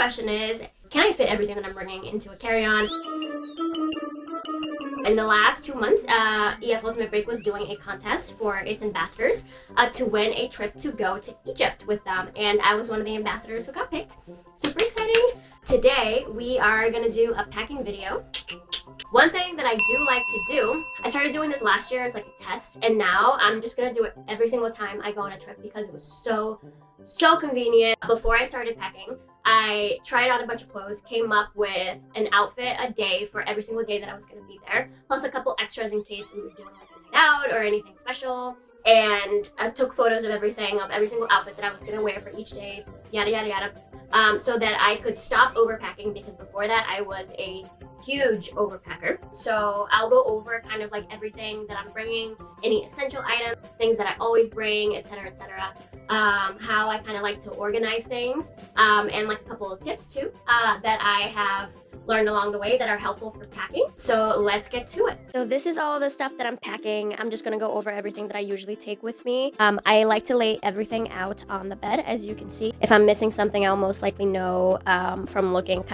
question is, can I fit everything that I'm bringing into a carry-on? In the last 2 months, EF Ultimate Break was doing a contest for its ambassadors to win a trip to go to Egypt with them, and I was one of the ambassadors who got picked. Super exciting! Today, we are gonna do a packing video. One thing that I do like to do, I started doing this last year as like a test, and now I'm just gonna do it every single time I go on a trip because it was so convenient. Before I started packing, I tried on a bunch of clothes, came up with an outfit a day for every single day that I was gonna be there, plus a couple extras in case we were doing like a night out or anything special. And I took photos of everything, of every single outfit that I was gonna wear for each day, yada yada yada, so that I could stop overpacking, because before that I was a huge overpacker. So I'll go over kind of like everything that I'm bringing, any essential items, things that I always bring, etc., etc. How I kind of like to organize things, and like a couple of tips too that I have learned along the way that are helpful for packing. So let's get to it. So this is all the stuff that I'm packing. I'm just gonna go over everything that I usually take with me. I like to lay everything out on the bed, as you can see. If I'm missing something, I'll most likely know from looking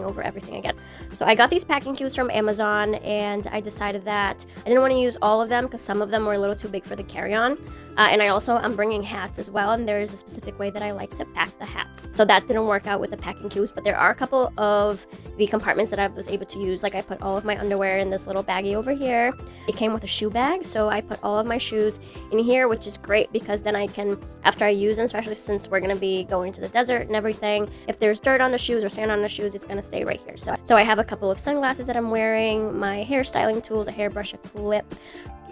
over everything again. So I got these packing cubes from Amazon, and I decided that I didn't want to use all of them because some of them were a little too big for the carry-on. And I'm bringing hats as well, and there is a specific way that I like to pack the hats. So that didn't work out with the packing cubes, but there are a couple of the compartments that I was able to use. Like I put all of my underwear in this little baggie over here. It came with a shoe bag, so I put all of my shoes in here, which is great because then I can, after I use them, especially since we're gonna be going to the desert and everything, if there's dirt on the shoes or sand on the shoes, it's gonna stay right here. So I have a couple of sunglasses that I'm wearing, my hairstyling tools, a hairbrush, a clip.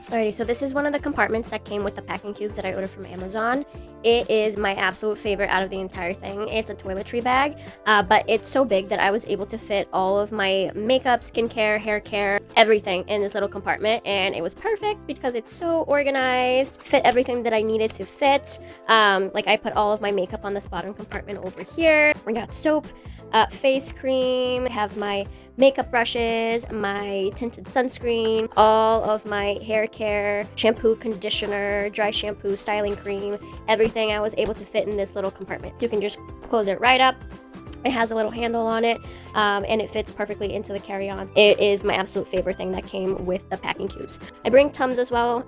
Alrighty, so this is one of the compartments that came with the packing cubes that I ordered from Amazon. It is my absolute favorite out of the entire thing. It's a toiletry bag, but it's so big that I was able to fit all of my makeup, skincare, hair care, everything in this little compartment, and it was perfect because it's so organized, fit everything that I needed to fit. Like I put all of my makeup on this bottom compartment over here. I got soap, face cream, I have my makeup brushes, my tinted sunscreen, all of my hair care, shampoo, conditioner, dry shampoo, styling cream, everything I was able to fit in this little compartment. You can just close it right up. It has a little handle on it, and it fits perfectly into the carry-on. It is my absolute favorite thing that came with the packing cubes. I bring Tums as well,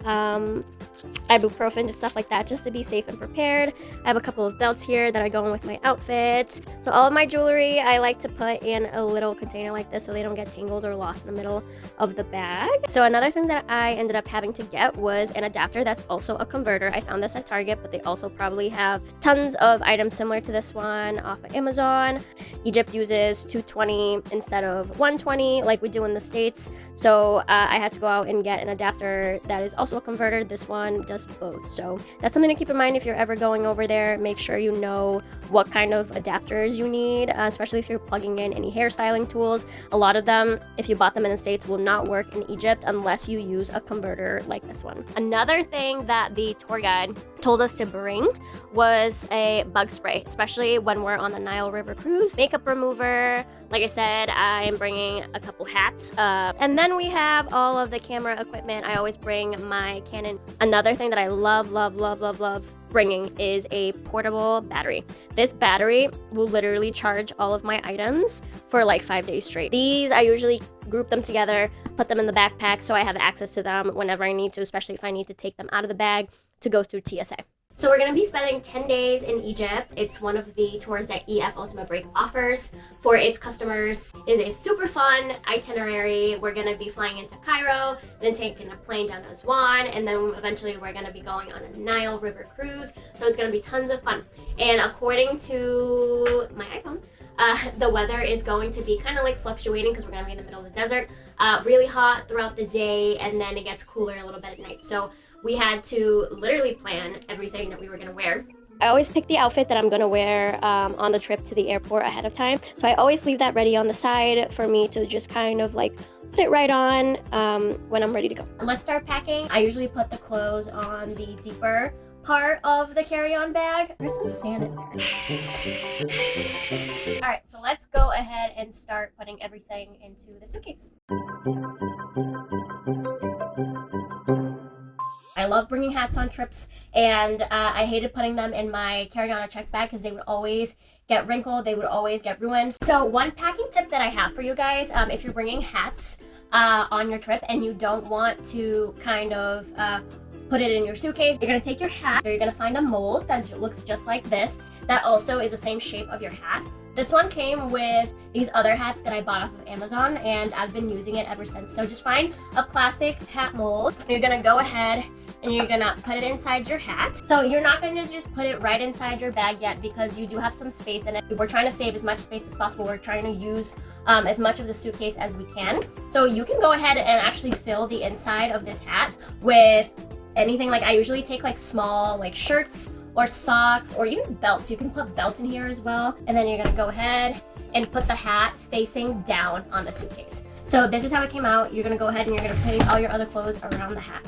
ibuprofen, just stuff like that, just to be safe and prepared. I have a couple of belts here that are going with my outfits. So all of my jewelry I like to put in a little container like this so they don't get tangled or lost in the middle of the bag. So another thing that I ended up having to get was an adapter that's also a converter. I found this at Target, but they also probably have tons of items similar to this one off of Amazon. Egypt uses 220 instead of 120 like we do in the States. So I had to go out and get an adapter that is also a converter. This one does both. So that's something to keep in mind if you're ever going over there. Make sure you know what kind of adapters you need, especially if you're plugging in any hairstyling tools. A lot of them, if you bought them in the States, will not work in Egypt unless you use a converter like this one. Another thing that the tour guide told us to bring was a bug spray, especially when we're on the Nile River cruise. Makeup remover, like I said, I'm bringing a couple hats, and then we have all of the camera equipment. I always bring my Canon. Another thing that I love bringing is a portable battery. This battery will literally charge all of my items for like 5 days straight. These, I usually group them together, put them in the backpack so I have access to them whenever I need to, especially if I need to take them out of the bag to go through TSA. So we're going to be spending 10 days in Egypt. It's one of the tours that EF Ultimate Break offers for its customers. It is a super fun itinerary. We're going to be flying into Cairo, then taking a plane down to Aswan, and then eventually we're going to be going on a Nile River cruise. So it's going to be tons of fun. And according to my iPhone, the weather is going to be kind of like fluctuating because we're going to be in the middle of the desert. Really hot throughout the day, and then it gets cooler a little bit at night. So we had to literally plan everything that we were going to wear. I always pick the outfit that I'm going to wear on the trip to the airport ahead of time. So I always leave that ready on the side for me to just kind of like put it right on when I'm ready to go. Let's start packing. I usually put the clothes on the deeper part of the carry-on bag. There's some sand in there. All right, so let's go ahead and start putting everything into the suitcase. I love bringing hats on trips, and I hated putting them in my carry-on check bag because they would always get wrinkled, they would always get ruined. So one packing tip that I have for you guys, if you're bringing hats on your trip and you don't want to kind of put it in your suitcase, you're gonna take your hat, you're gonna find a mold that looks just like this, that also is the same shape of your hat. This one came with these other hats that I bought off of Amazon, and I've been using it ever since. So just find a plastic hat mold. You're gonna go ahead and you're gonna put it inside your hat. So you're not gonna just put it right inside your bag yet, because you do have some space in it. We're trying to save as much space as possible. We're trying to use as much of the suitcase as we can. So you can go ahead and actually fill the inside of this hat with anything. Like I usually take like small like shirts or socks or even belts. You can put belts in here as well. And then you're gonna go ahead and put the hat facing down on the suitcase. So this is how it came out. You're gonna go ahead and you're gonna place all your other clothes around the hat.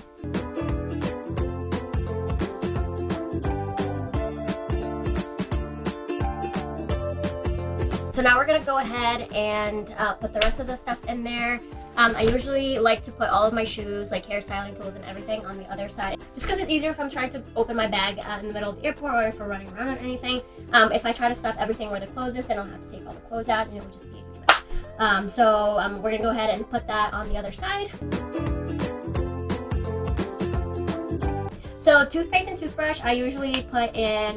So now we're gonna go ahead and put the rest of the stuff in there. I usually like to put all of my shoes, like hairstyling tools and everything, on the other side, just because it's easier if I'm trying to open my bag in the middle of the airport or if we're running around on anything. If I try to stuff everything where the clothes is, then I'll have to take all the clothes out and it would just be a huge mess. We're gonna go ahead and put that on the other side. So toothpaste and toothbrush, I usually put in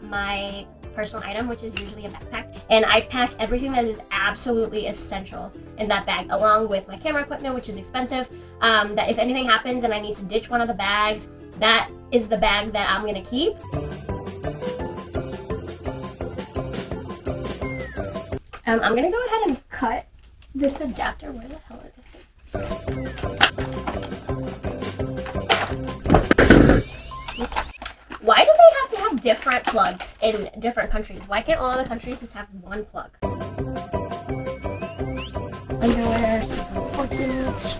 my personal item, which is usually a backpack, and I pack everything that is absolutely essential in that bag, along with my camera equipment, which is expensive, that if anything happens and I need to ditch one of the bags, that is the bag that I'm gonna keep. I'm gonna go ahead and cut this adapter. Where the hell are this? Why do they have to have different plugs in different countries? Why can't all other countries just have one plug? Underwear, super important.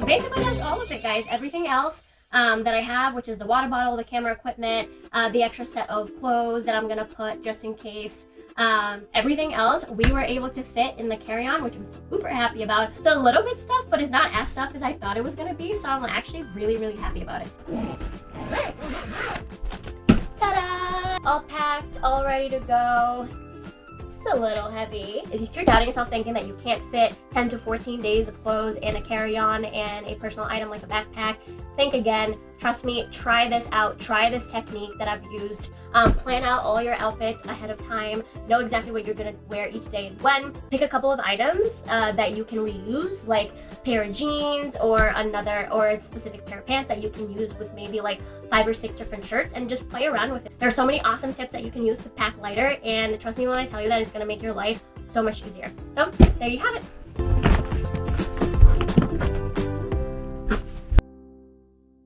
Basically, that's all of it, guys. Everything else that I have, which is the water bottle, the camera equipment, the extra set of clothes that I'm gonna put just in case. Everything else we were able to fit in the carry-on, which I'm super happy about. It's a little bit stuffed, but it's not as stuffed as I thought it was gonna be, so I'm actually really, really happy about it. Ta-da! All packed, all ready to go. Just a little heavy. If you're doubting yourself thinking that you can't fit 10 to 14 days of clothes and a carry-on and a personal item like a backpack, think again. Trust me, try this out. Try this technique that I've used. Plan out all your outfits ahead of time. Know exactly what you're gonna wear each day and when. Pick a couple of items that you can reuse, like a pair of jeans or a specific pair of pants that you can use with maybe like 5 or 6 different shirts, and just play around with it. There are so many awesome tips that you can use to pack lighter, and trust me when I tell you that it's gonna make your life so much easier. So there you have it.